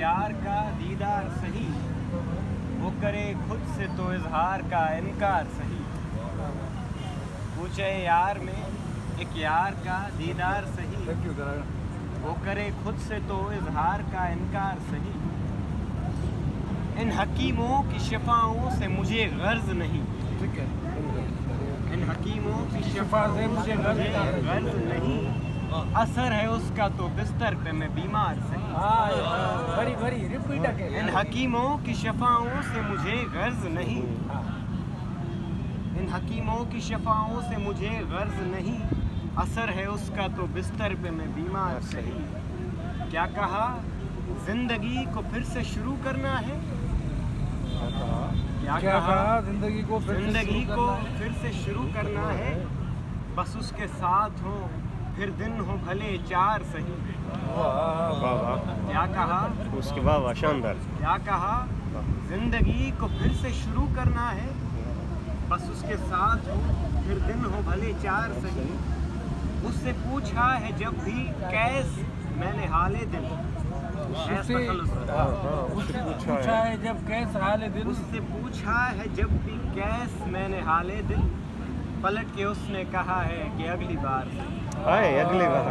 यार का दीदार सही, वो करे खुद से तो इजहार का इनकार सही। पूछे यार में एक यार का दीदार सही, वो करे खुद से तो इजहार का इनकार सही। इन हकीमों की शिफाओं से मुझे गर्ज नहीं, इन हकीमों की शिफा से मुझे गर्ज नहीं। असर है उसका तो बिस्तर पे मैं बीमार सही। इन हकीमों की शिफाओं से मुझे गर्ज नहीं, इन हकीमों की शिफाओं से मुझे गर्ज नहीं। असर है उसका तो बिस्तर पे मैं बीमार सही। क्या कहा जिंदगी को फिर से शुरू करना है, क्या कहा जिंदगी को फिर से शुरू करना है। बस उसके साथ हो फिर दिन हो भले चार सही। क्या कहा उसके वाह शानदार। क्या कहा जिंदगी को फिर से शुरू करना है, बस उसके साथ हो फिर दिन हो भले चार सही। उससे पूछा है जब भी कैस मैंने हाले दिल, उससे पूछा है जब कैस हाले दिल, उससे पूछा है जब भी कैस मैंने हाले दिल। पलट के उसने कहा है कि अगली बार अगली बार